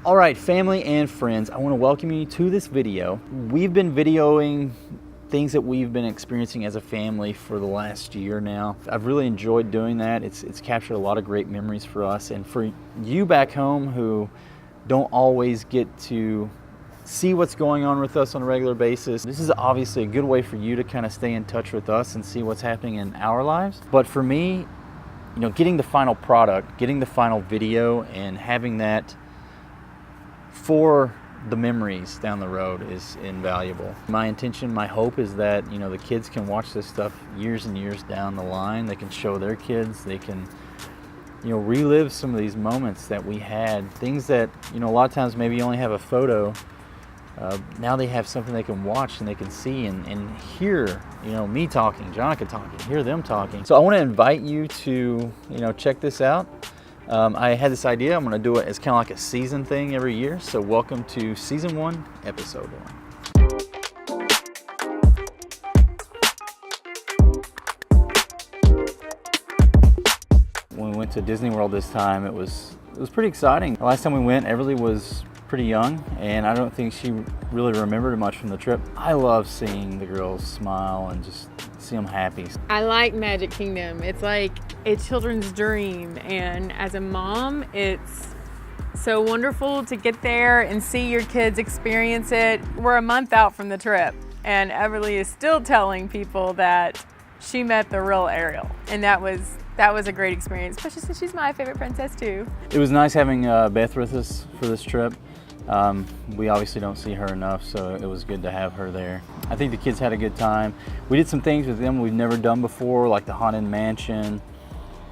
All right, family and friends, I want to welcome you to this video. We've been videoing things that we've been experiencing as a family for the last year now. I've really enjoyed doing that. It's captured a lot of great memories for us, and for you back home who don't always get to see what's going on with us on a regular basis, this is obviously a good way for you to kind of stay in touch with us and see what's happening in our lives. But for me, you know, getting the final product, getting the final video and having that for the memories down the road is invaluable. My intention, my hope is that, you know, the kids can watch this stuff years and years down the line. They can show their kids, they can, you know, relive some of these moments that we had, things that, you know, a lot of times maybe you only have a photo. Now they have something they can watch and they can see and hear, you know, me talking, Jonica talking, hear them talking. So I want to invite you to, you know, check this out. I had this idea. I'm going to do it as kind of like a season thing every year. So welcome to season 1, episode 1. When we went to Disney World this time, it was pretty exciting. The last time we went, Everly was pretty young, and I don't think she really remembered much from the trip. I love seeing the girls smile and just see them happy. I like Magic Kingdom. It's like a children's dream, and as a mom, it's so wonderful to get there and see your kids experience it. We're a month out from the trip, and Everly is still telling people that she met the real Ariel, and that was a great experience, especially since she's my favorite princess too. It was nice having Beth with us for this trip. We obviously don't see her enough, so it was good to have her there. I think the kids had a good time. We did some things with them we've never done before, like the Haunted Mansion,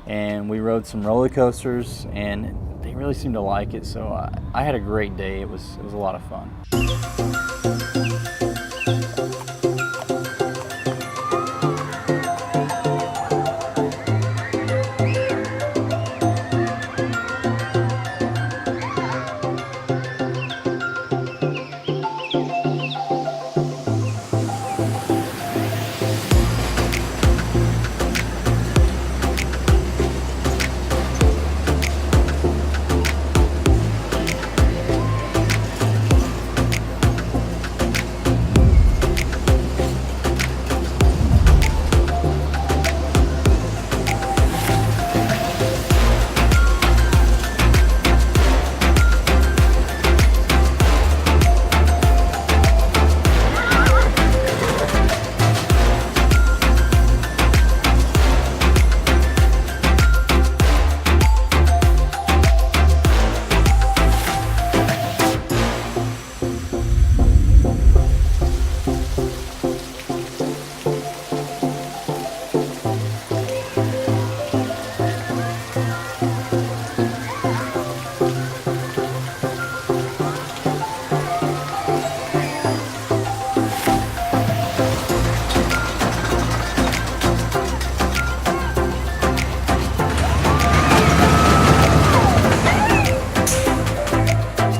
and we rode some roller coasters, and they really seemed to like it, so I had a great day. It was a lot of fun.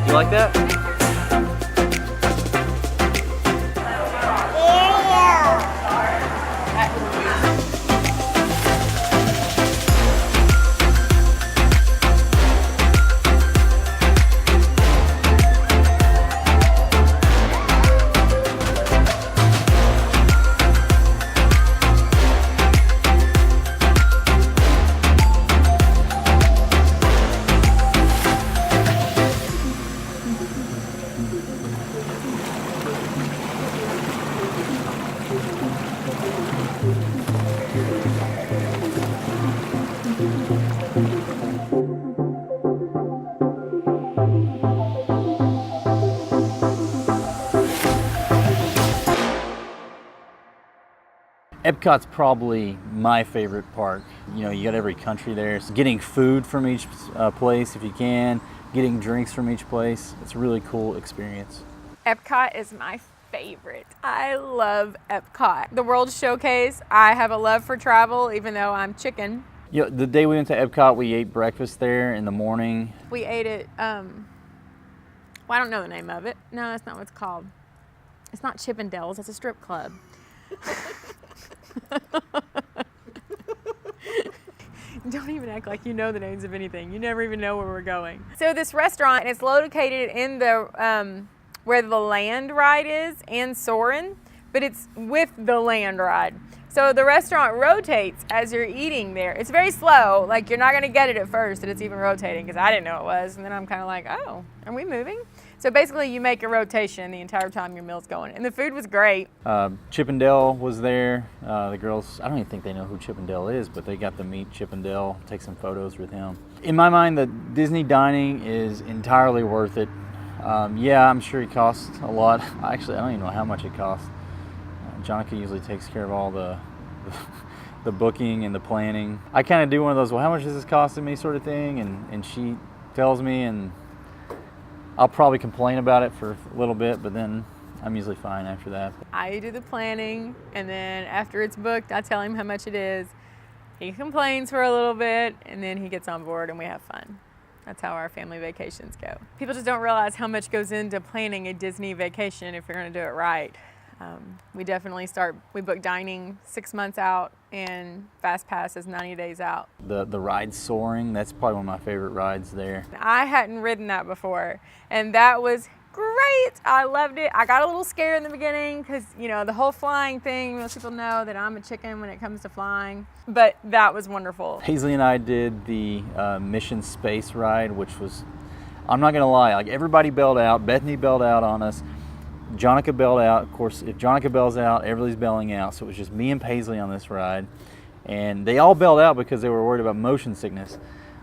You like that? Epcot's probably my favorite park. You know, you got every country there. So getting food from each place if you can, getting drinks from each place. It's a really cool experience. Epcot is my favorite. I love Epcot. The World Showcase, I have a love for travel, even though I'm chicken. Yeah, the day we went to Epcot, we ate breakfast there in the morning. We ate it, well, I don't know the name of it. No, that's not what it's called. It's not Chippendales, it's a strip club. Don't even act like you know the names of anything. You never even know where we're going. So this restaurant, and it's located in the where the land ride is in Soarin', but it's with the land ride. So the restaurant rotates as you're eating there. It's very slow. Like, you're not gonna get it at first that it's even rotating, because I didn't know it was. And then I'm kind of like, oh, are we moving? So basically you make a rotation the entire time your meal's going. And the food was great. Chip and Dale was there. The girls, I don't even think they know who Chip and Dale is, but they got to meet Chip and Dale, take some photos with him. In my mind, the Disney dining is entirely worth it. Yeah, I'm sure it costs a lot. Actually, I don't even know how much it costs. Jonica usually takes care of all the booking and the planning. I kind of do one of those, well, how much is this costing me sort of thing, and she tells me, and I'll probably complain about it for a little bit, but then I'm usually fine after that. I do the planning, and then after it's booked, I tell him how much it is. He complains for a little bit, and then he gets on board and we have fun. That's how our family vacations go. People just don't realize how much goes into planning a Disney vacation if you're gonna do it right. We book dining 6 months out, and Fast Pass is 90 days out. The ride Soaring, that's probably one of my favorite rides there. I hadn't ridden that before, and that was great. I loved it. I got a little scared in the beginning because, you know, the whole flying thing, most people know that I'm a chicken when it comes to flying, but that was wonderful. Paisley and I did the Mission Space ride, which was, I'm not gonna lie, like everybody bailed out. Bethany bailed out on us. Jonica bailed out. Of course, if Jonica bails out, everybody's bailing out. So it was just me and Paisley on this ride. And they all bailed out because they were worried about motion sickness.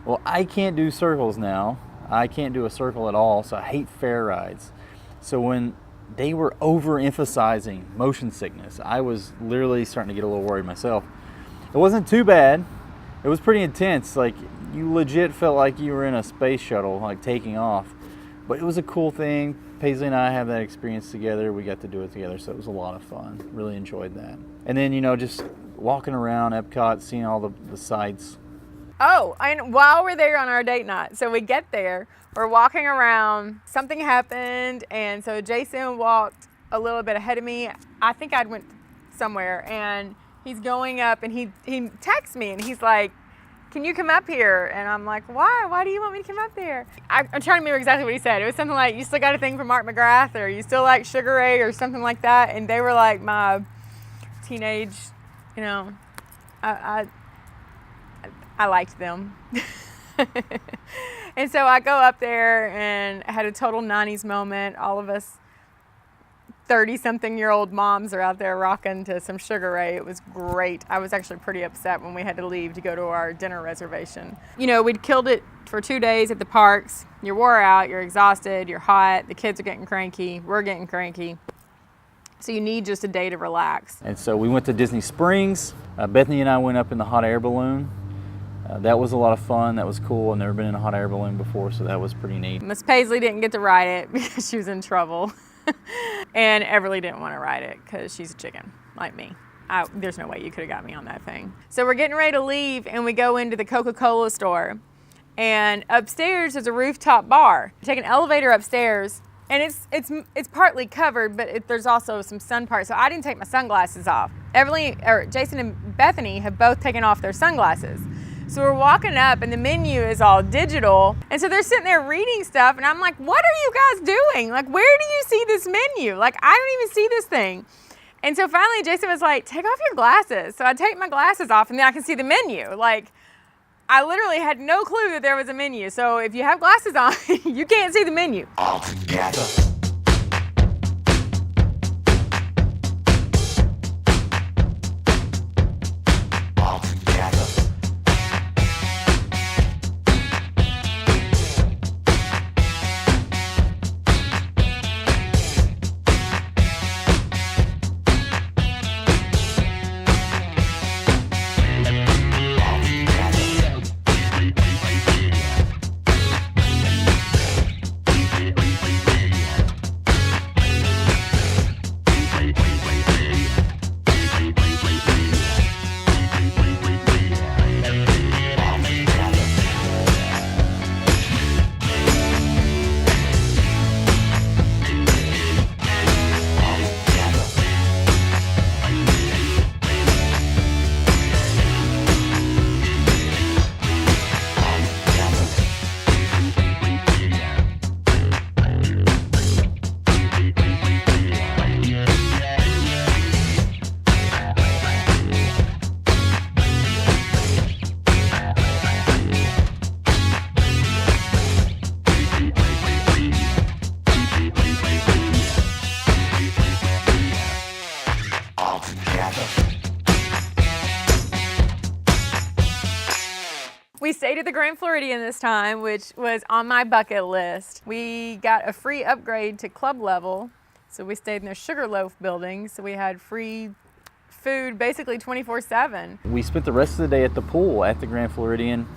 Well, I can't do circles now. I can't do a circle at all, so I hate fair rides. So when they were overemphasizing motion sickness, I was literally starting to get a little worried myself. It wasn't too bad. It was pretty intense. Like, you legit felt like you were in a space shuttle, like taking off. But it was a cool thing. Paisley and I have that experience together. We got to do it together, so it was a lot of fun. Really enjoyed that. And then, you know, just walking around Epcot, seeing all the sights. Oh, and while we're there on our date night, so we get there, we're walking around, something happened, and so Jason walked a little bit ahead of me. I think I'd went somewhere, and he's going up, and he texts me, and he's like, can you come up here? And I'm like, why? Why do you want me to come up there? I'm trying to remember exactly what he said. It was something like, you still got a thing for Mark McGrath, or you still like Sugar Ray, or something like that. And they were like my teenage, you know, I liked them. And so I go up there and had a total 90s moment. All of us 30-something-year-old moms are out there rocking to some Sugar Ray. It was great. I was actually pretty upset when we had to leave to go to our dinner reservation. You know, we'd killed it for 2 days at the parks. You're wore out, you're exhausted, you're hot, the kids are getting cranky, we're getting cranky. So you need just a day to relax. And so we went to Disney Springs. Bethany and I went up in the hot air balloon. That was a lot of fun. That was cool. I've never been in a hot air balloon before, so that was pretty neat. Miss Paisley didn't get to ride it because she was in trouble. And Everly didn't want to ride it because she's a chicken, like me. There's no way you could have got me on that thing. So we're getting ready to leave, and we go into the Coca-Cola store. And upstairs is a rooftop bar. Take an elevator upstairs, and it's partly covered, but there's also some sun parts. So I didn't take my sunglasses off. Jason and Bethany have both taken off their sunglasses. So we're walking up, and the menu is all digital. And so they're sitting there reading stuff, and I'm like, what are you guys doing? Like, where do you see this menu? Like, I don't even see this thing. And so finally, Jason was like, take off your glasses. So I take my glasses off, and then I can see the menu. Like, I literally had no clue that there was a menu. So if you have glasses on, you can't see the menu. All together. at the Grand Floridian this time, which was on my bucket list. We got a free upgrade to club level, so we stayed in the Sugarloaf building, so we had free food basically 24/7. We spent the rest of the day at the pool at the Grand Floridian.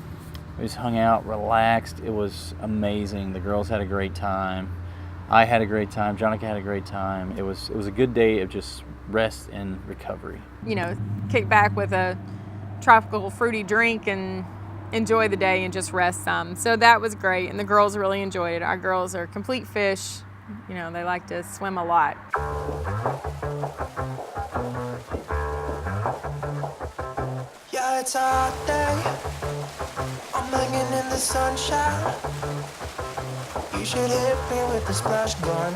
We just hung out, relaxed. It was amazing. The girls had a great time. I had a great time. Jonica had a great time. It was a good day of just rest and recovery. You know, kick back with a tropical fruity drink and enjoy the day and just rest some. So that was great, and the girls really enjoyed it. Our girls are complete fish. You know, they like to swim a lot. Yeah, it's a hot day. I'm hanging in the sunshine. You should hit me with the splash gun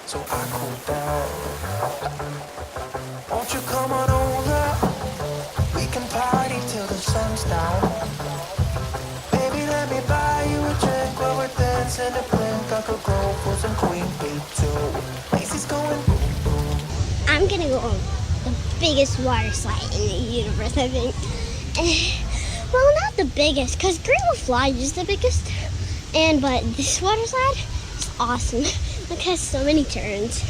so I cool down. Won't you come on over? We can party till the sun's down. Baby, let me buy you a drink while we're dancing to blink. I could go for some queen bee too. Macy's going boom boom. I'm gonna go on the biggest water slide in the universe, I think. Well, not the biggest, because Greenwood Fly is the biggest. But this water slide is awesome. It has so many turns.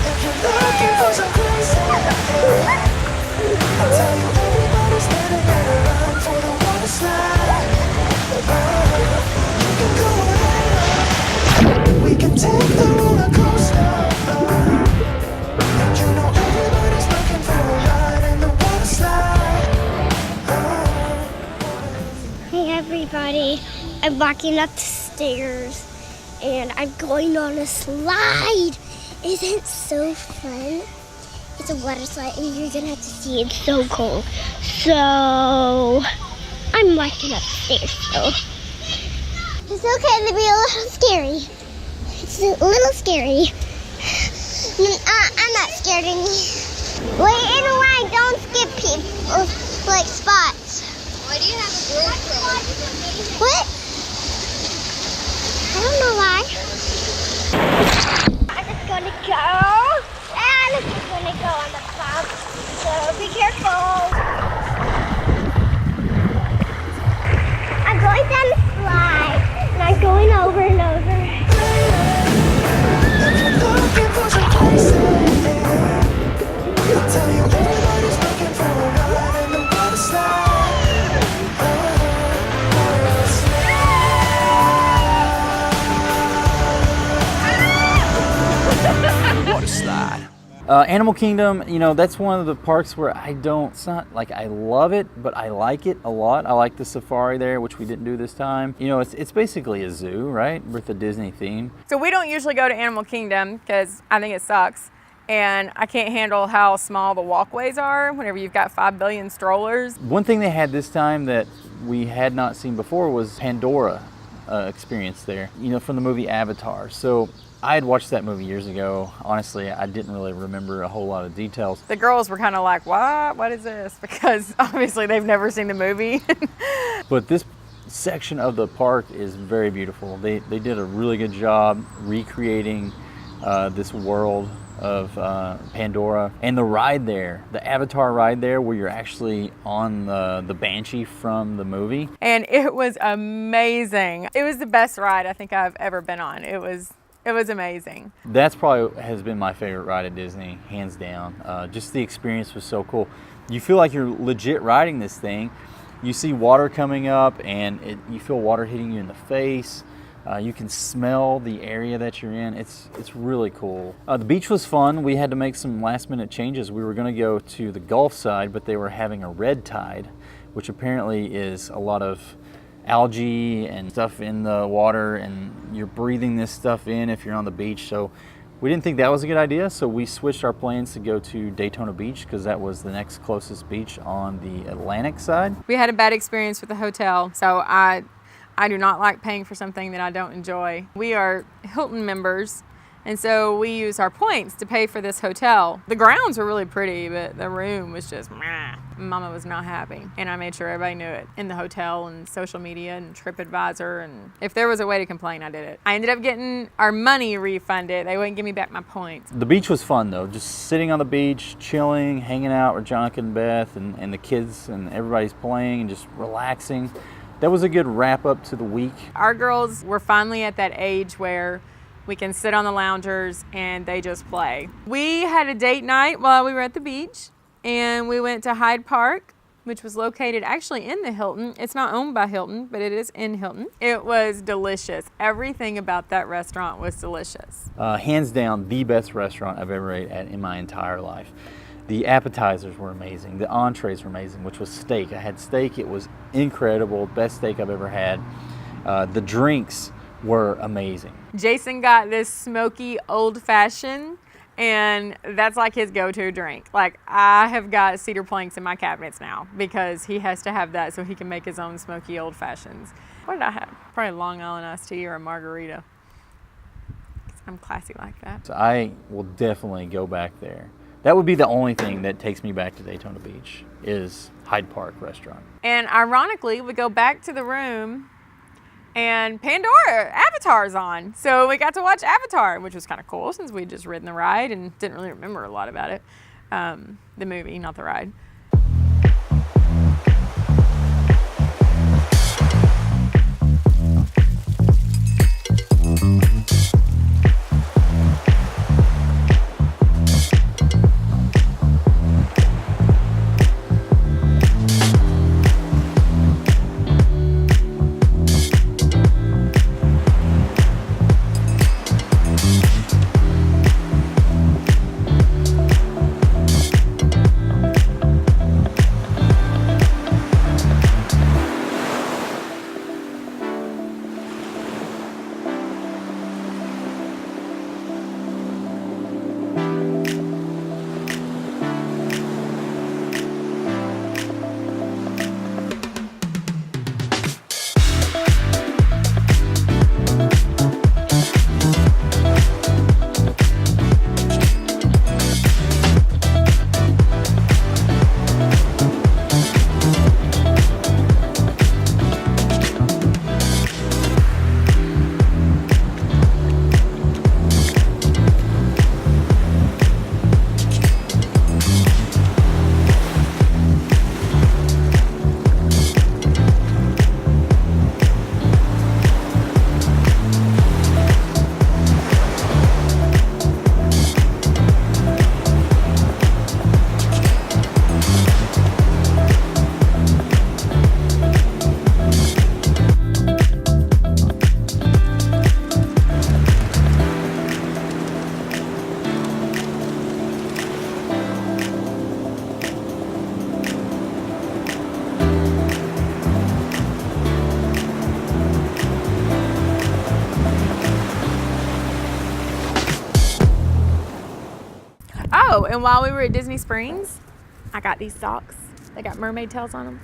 If you're looking for some crazy, I'll tell you everybody's standing in a line for the water slide. You can go ahead. We can take the roller coaster. And you know everybody's looking for a ride in the water slide. Hey everybody, I'm walking up the stairs and I'm going on a slide. Isn't it so fun? It's a water slide and you're gonna have to see it. It's so cool. So I'm walking upstairs, so it's okay to be a little scary. It's a little scary. I'm not scared of me. Wait in a line, don't skip people like spots. Why do you have a GoPro? What? I don't know why. I'm just gonna go, and I'm just gonna go on the bump, so be careful. I'm going down the slide, and I'm going over and over. If you're looking for some crazy, I'll tell you everybody's looking for a ride in the water slide. Water slide. Animal Kingdom, you know, that's one of the parks where it's not like I love it, but I like it a lot. I like the safari there, which we didn't do this time. You know, it's basically a zoo, right, with a Disney theme. So we don't usually go to Animal Kingdom because I think it sucks. And I can't handle how small the walkways are whenever you've got 5 billion strollers. One thing they had this time that we had not seen before was Pandora experience there, you know, from the movie Avatar. So I had watched that movie years ago. Honestly, I didn't really remember a whole lot of details. The girls were kind of like, what is this? Because obviously they've never seen the movie. But this section of the park is very beautiful. They did a really good job recreating this world of Pandora. And the ride there, the Avatar ride there, where you're actually on the Banshee from the movie. And it was amazing. It was the best ride I think I've ever been on. It was amazing. That's probably has been my favorite ride at Disney, hands down. Just the experience was so cool. You feel like you're legit riding this thing. You see water coming up and you feel water hitting you in the face. You can smell the area that you're in. It's really cool. The beach was fun. We had to make some last minute changes. We were gonna go to the Gulf side, but they were having a red tide, which apparently is a lot of algae and stuff in the water, and you're breathing this stuff in if you're on the beach. So we didn't think that was a good idea, so we switched our plans to go to Daytona Beach because that was the next closest beach on the Atlantic side. We had a bad experience with the hotel, so I do not like paying for something that I don't enjoy. We are Hilton members, And so we used our points to pay for this hotel. The grounds were really pretty, but the room was just meh. Mama was not happy. And I made sure everybody knew it in the hotel and social media and TripAdvisor. And if there was a way to complain, I did it. I ended up getting our money refunded. They wouldn't give me back my points. The beach was fun though, just sitting on the beach, chilling, hanging out with Jonathan and Beth and the kids, and everybody's playing and just relaxing. That was a good wrap up to the week. Our girls were finally at that age where we can sit on the loungers and they just play. We had a date night while we were at the beach, and we went to Hyde Park, which was located actually in the Hilton. It's not owned by Hilton, but it is in Hilton. It was delicious. Everything about that restaurant was delicious. Hands down, the best restaurant I've ever ate at in my entire life. The appetizers were amazing. The entrees were amazing, which was steak. I had steak. It was incredible. Best steak I've ever had. The drinks were amazing. Jason got this smoky old fashioned, and that's like his go-to drink. Like, I have got cedar planks in my cabinets now because he has to have that so he can make his own smoky old fashions. What did I have? Probably Long Island iced tea or a margarita. I'm classy like that. So I will definitely go back there. That would be the only thing that takes me back to Daytona Beach is Hyde Park Restaurant. And ironically, we go back to the room and Avatar's on. So we got to watch Avatar, which was kind of cool since we'd just ridden the ride and didn't really remember a lot about it. The movie, not the ride. Oh, and while we were at Disney Springs, I got these socks. They got mermaid tails on them.